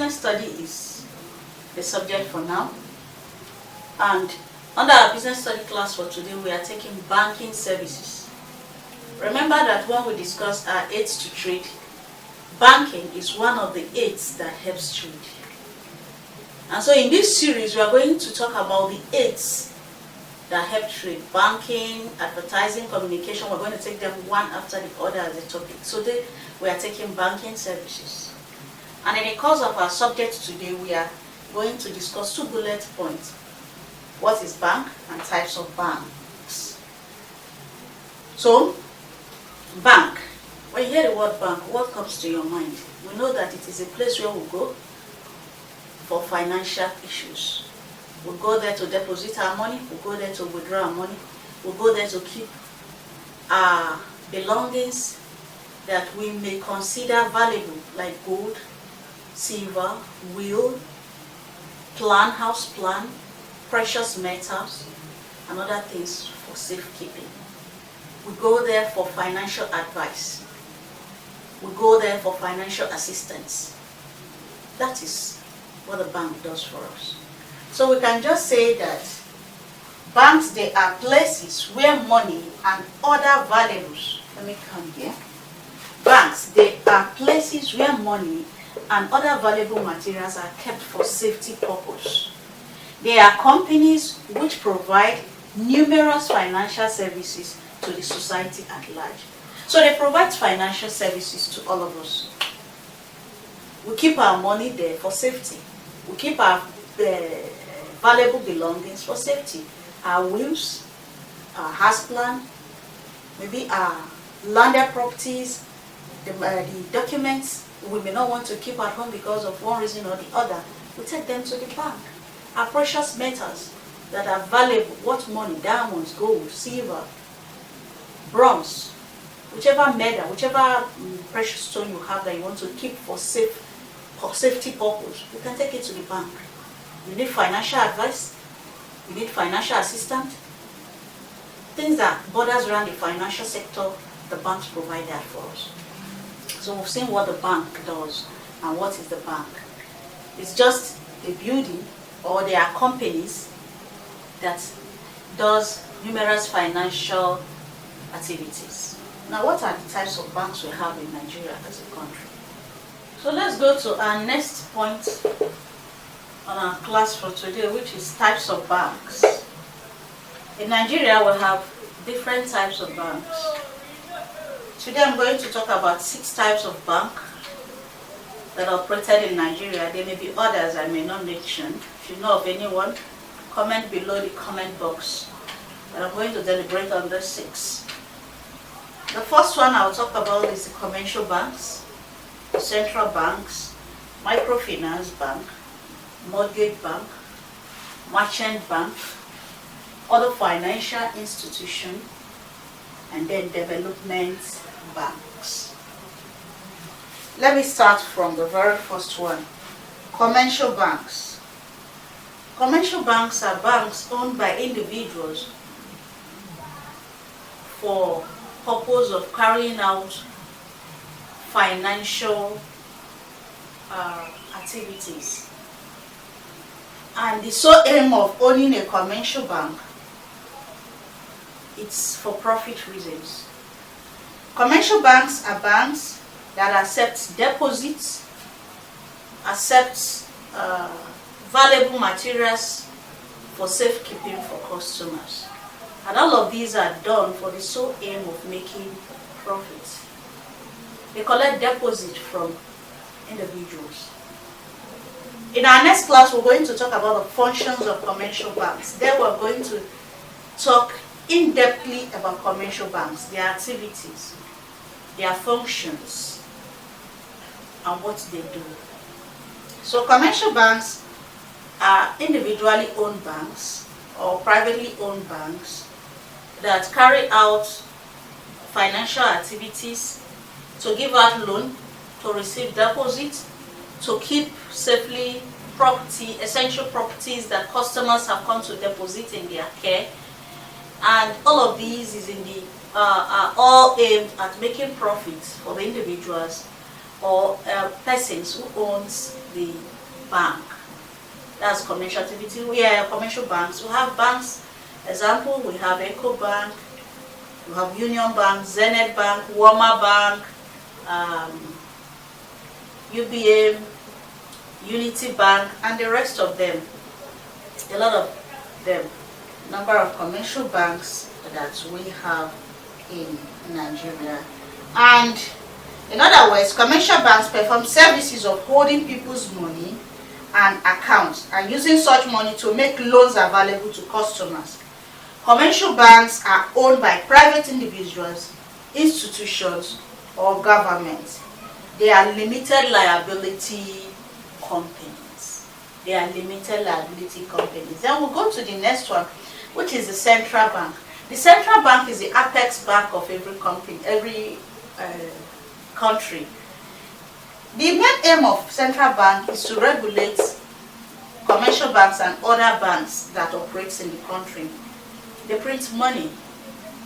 business study is the subject for now. And under our business study class for today, we are taking banking services. Remember that when we discussed our aids to trade, banking is one of the aids that helps trade. And so in this series, we are going to talk about the aids that help trade. Banking, advertising, communication, we're going to take them one after the other as a topic. So today, we are taking banking services. And in the course of our subject today, we are going to discuss 2 bullet points. What is bank and types of banks. So, bank. When you hear the word bank, what comes to your mind? We know that it is a place where we go for financial issues. We go there to deposit our money, we go there to withdraw our money, we go there to keep our belongings that we may consider valuable, like gold, silver, will, plan, house plan, precious metals, and other things for safekeeping. We go there for financial advice. We go there for financial assistance. That is what the bank does for us. So we can just say that banks, they are places where money and other valuables, let me come here. Banks, they are places where money and other valuable materials are kept for safety purpose. They are companies which provide numerous financial services to the society at large. So they provide financial services to all of us. We keep our money there for safety. We keep our valuable belongings for safety. Our wills, our house plan, maybe our landed properties, the documents we may not want to keep at home because of one reason or the other. We take them to the bank. Our precious metals that are valuable, what money, diamonds, gold, silver, bronze, whichever metal, whichever precious stone you have that you want to keep for safety purpose, you can take it to the bank. You need financial advice, you need financial assistance, things that borders around the financial sector, the banks provide that for us. So we've seen what the bank does and what is the bank. It's just a building, or there are companies that does numerous financial activities. Now, what are the types of banks we have in Nigeria as a country? So let's go to our next point on our class for today, which is types of banks. In Nigeria, we have different types of banks. Today I'm going to talk about 6 types of bank that are operated in Nigeria. There may be others I may not mention. If you know of anyone, comment below the comment box. But I'm going to deliberate on the 6. The first one I'll talk about is the commercial banks, central banks, microfinance bank, mortgage bank, merchant bank, other financial institution, and then development banks. Let me start from the very first one. Commercial banks. Commercial banks are banks owned by individuals for purpose of carrying out financial activities. And the sole aim of owning a commercial bank, it's for profit reasons. Commercial banks are banks that accept deposits, accept valuable materials for safekeeping for customers. And all of these are done for the sole aim of making profits. They collect deposits from individuals. In our next class, we're going to talk about the functions of commercial banks. Then we're going to talk in-depthly about commercial banks, their activities, their functions, and what they do. So commercial banks are individually owned banks or privately owned banks that carry out financial activities to give out loan, to receive deposits, to keep safely property, essential properties that customers have come to deposit in their care. And all of these is in the are all aimed at making profits for the individuals or persons who owns the bank. That's commercial activity. We are commercial banks. We have banks. Example, we have Eco Bank, we have Union Bank, Zenith Bank, Woma Bank, UBM, Unity Bank, and the rest of them. A lot of them. Number of commercial banks that we have in Nigeria. And in other words, commercial banks perform services of holding people's money and accounts and using such money to make loans available to customers. Commercial banks are owned by private individuals, institutions, or governments. They are limited liability companies. They are limited liability companies. Then we'll go to the next one, which is the central bank. The central bank is the apex bank of every company, every country. The main aim of central bank is to regulate commercial banks and other banks that operate in the country. They print money.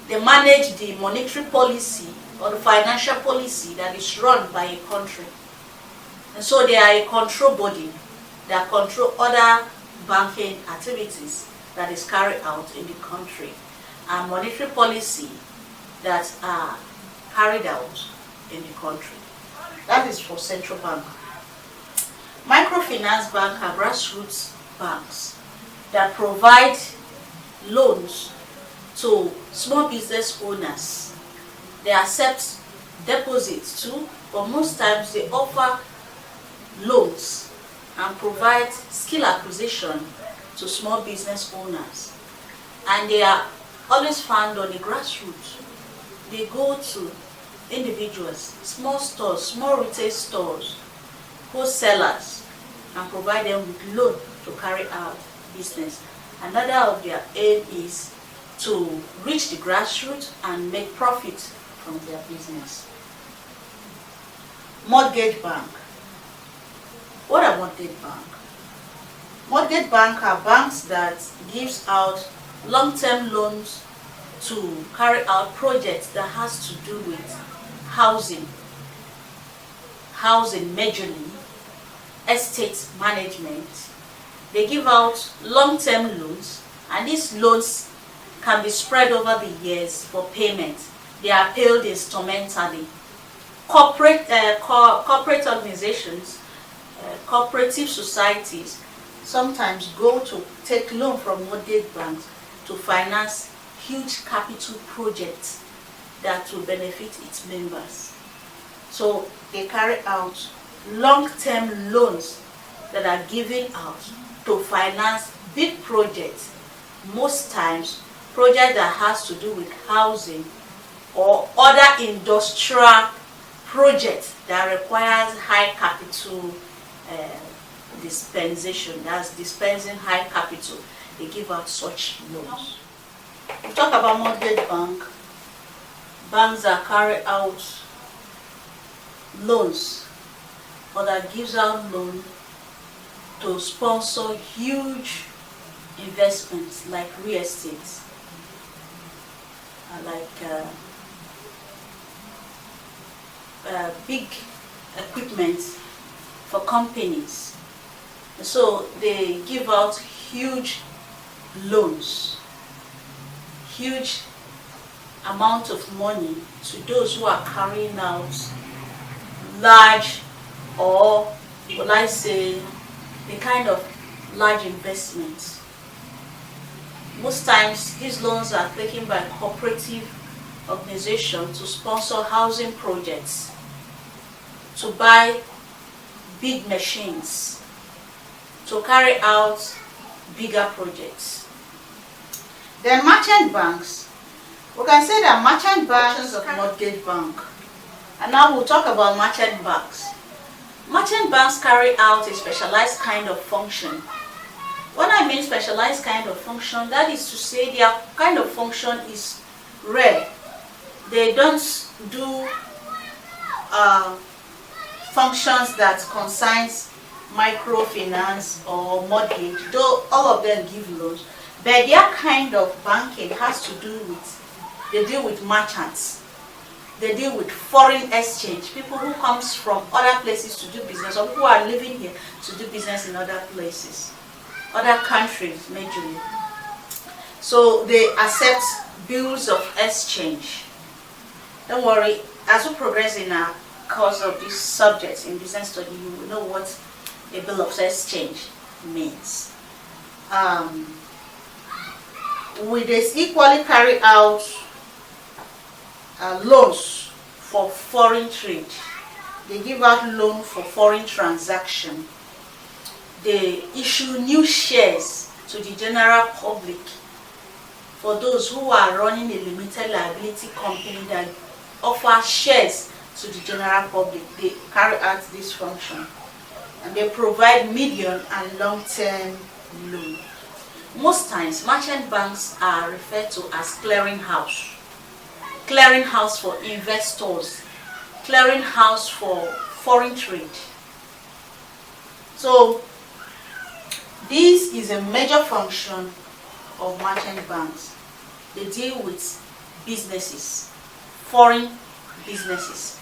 They manage the monetary policy or the financial policy that is run by a country. And so they are a control body that control other banking activities that is carried out in the country, and monetary policy that are carried out in the country. That is for central bank. Microfinance bank are grassroots banks that provide loans to small business owners. They accept deposits too, but most times they offer loans and provide skill acquisition to small business owners. And they are always found on the grassroots. They go to individuals, small stores, small retail stores, wholesalers, and provide them with loan to carry out business. Another of their aim is to reach the grassroots and make profit from their business. Mortgage bank. What are mortgage bank? Mortgage bank are banks that gives out long-term loans to carry out projects that has to do with housing majorly, estate management. They give out long-term loans, and these loans can be spread over the years for payment. They are paid instrumentally. Corporate organizations, cooperative societies sometimes go to take loan from mortgage banks to finance huge capital projects that will benefit its members. So they carry out long-term loans that are given out to finance big projects, most times projects that has to do with housing or other industrial projects that requires high capital dispensation. That's dispensing high capital. They give out such loans. We talk about mortgage bank. Banks that carry out loans or that gives out loan to sponsor huge investments like real estate, like big equipment for companies. So they give out huge loans, huge amount of money to those who are carrying out large, or will I say, the kind of large investments. Most times these loans are taken by cooperative organizations to sponsor housing projects, to buy big machines, to carry out bigger projects. Then merchant banks. We can say that merchant banks of mortgage bank. And now we'll talk about merchant banks. Merchant banks carry out a specialized kind of function. When I mean specialized kind of function, that is to say their kind of function is rare. They don't do functions that concerns microfinance or mortgage, though all of them give loans. But their kind of banking has to do with, they deal with merchants. they deal with foreign exchange, people who comes from other places to do business, or who are living here to do business in other places, other countries majorly. So they accept bills of exchange. Don't worry, as we progress in our course of this subject in business study, you will know what a bill of exchange means. We equally carry out loans for foreign trade. They give out loan for foreign transaction. They issue new shares to the general public for those who are running a limited liability company that offer shares to the general public. They carry out this function, and they provide medium and long-term loan. Most times, merchant banks are referred to as clearinghouse. Clearinghouse for investors, clearinghouse for foreign trade. So this is a major function of merchant banks. They deal with businesses, foreign businesses.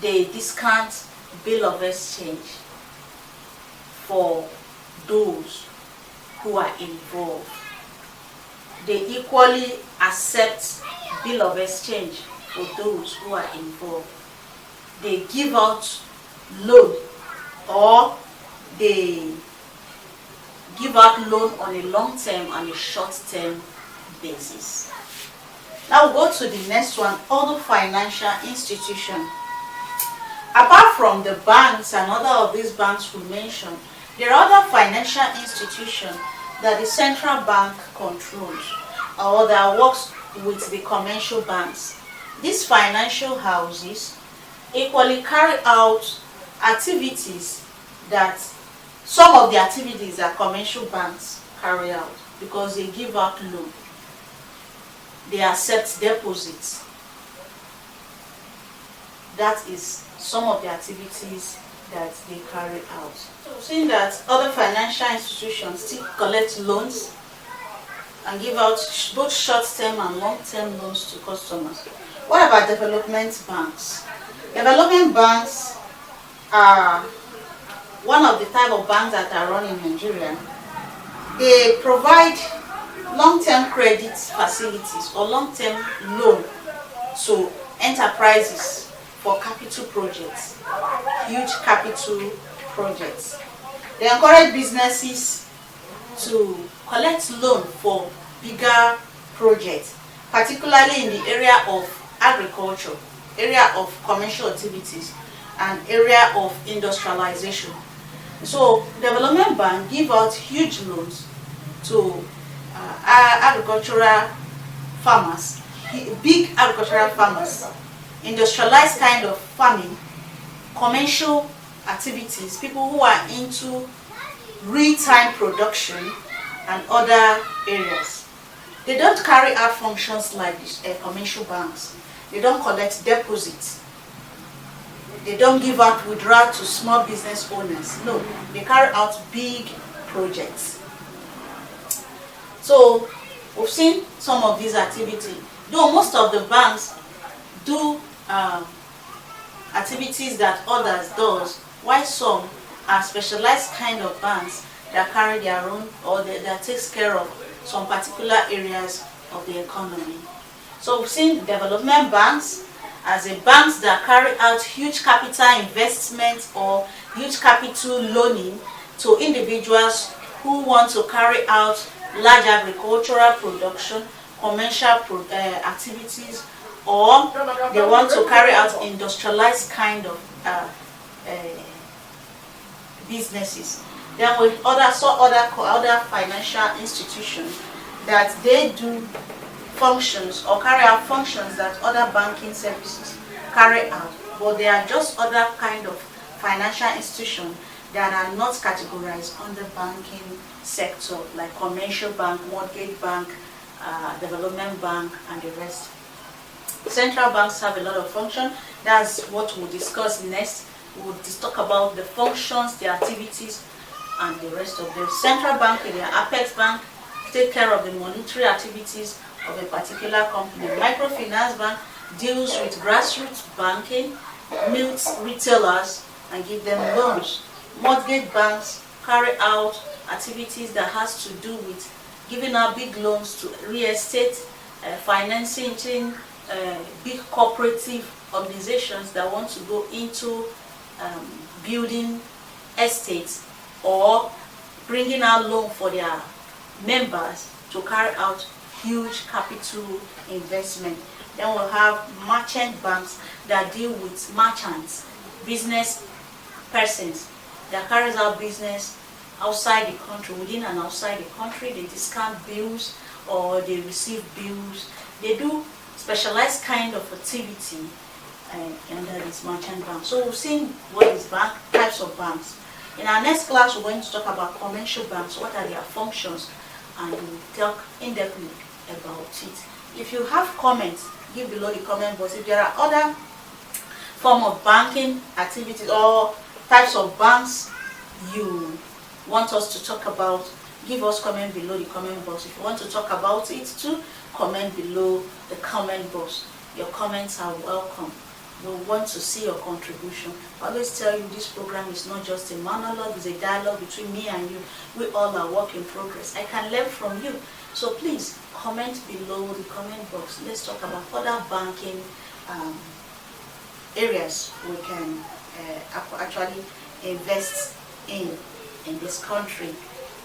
They discount bill of exchange for those who are involved. They equally accept bill of exchange for those who are involved. They give out loan, or they give out loan on a long-term and a short-term basis. Now we'll go to the next one, other financial institution. Apart from the banks and other of these banks we mentioned, there are other financial institutions that the central bank controls or that works with the commercial banks. These financial houses equally carry out activities that some of the activities that commercial banks carry out, because they give out loan, they accept deposits. That is some of the activities that they carry out. So seeing that other financial institutions still collect loans and give out both short-term and long-term loans to customers. What about development banks? Development banks are one of the type of banks that are run in Nigeria. They provide long-term credit facilities or long-term loan to enterprises for capital projects, huge capital projects. They encourage businesses to collect loan for bigger projects, particularly in the area of agriculture, area of commercial activities, and area of industrialization. So development bank give out huge loans to agricultural farmers, big agricultural farmers, industrialized kind of farming, commercial activities, people who are into real-time production and other areas. They don't carry out functions like this, commercial banks. They don't collect deposits. They don't give out withdrawal to small business owners. No, they carry out big projects. So we've seen some of these activities. Though most of the banks do activities that others does, while some are specialized kind of banks that carry their own, or that takes care of some particular areas of the economy. So we've seen development banks as a banks that carry out huge capital investment or huge capital loaning to individuals who want to carry out large agricultural production, commercial activities, or they want to carry out industrialized kind of businesses. Then with other financial institutions that they do functions or carry out functions that other banking services carry out, but they are just other kind of financial institutions that are not categorized under banking sector, like commercial bank, mortgage bank, development bank, and the rest. Central banks have a lot of function. That's what we'll discuss next. We'll talk about the functions, the activities, and the rest of them. Central bank, the apex bank, take care of the monetary activities of a particular company. Microfinance bank deals with grassroots banking, meets retailers and give them loans. Mortgage banks carry out activities that has to do with giving out big loans to real estate, financing big cooperative organizations that want to go into building estates or bringing out loan for their members to carry out huge capital investment. Then we'll have merchant banks that deal with merchants, business persons that carries out business outside the country, within and outside the country. They discount bills or they receive bills. They do specialized kind of activity under this merchant bank. So we've seen what is bank, types of banks. In our next class, we're going to talk about commercial banks, what are their functions, and we'll talk in-depthly about it. If you have comments, give below the comment box. If there are other form of banking activities or types of banks you want us to talk about, give us comment below the comment box. If you want to talk about it too, comment below the comment box. Your comments are welcome. We want to see your contribution. I always tell you this program is not just a monologue, it's a dialogue between me and you. We all are work in progress. I can learn from you. So please comment below the comment box. Let's talk about other banking areas we can actually invest in this country.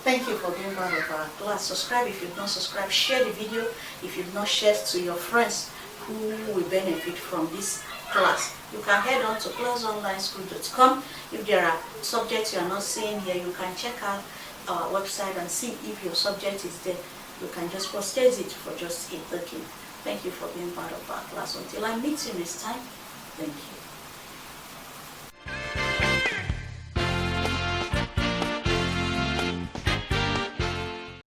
Thank you for being part of our class. Subscribe if you've not subscribed. Share the video if you've not shared to your friends who will benefit from this class. You can head on to classoonlineschool.com. If there are subjects you are not seeing here, you can check out our website and see if your subject is there. You can just postage it for just a clicking. Thank you for being part of our class. Until I meet you next time, thank you.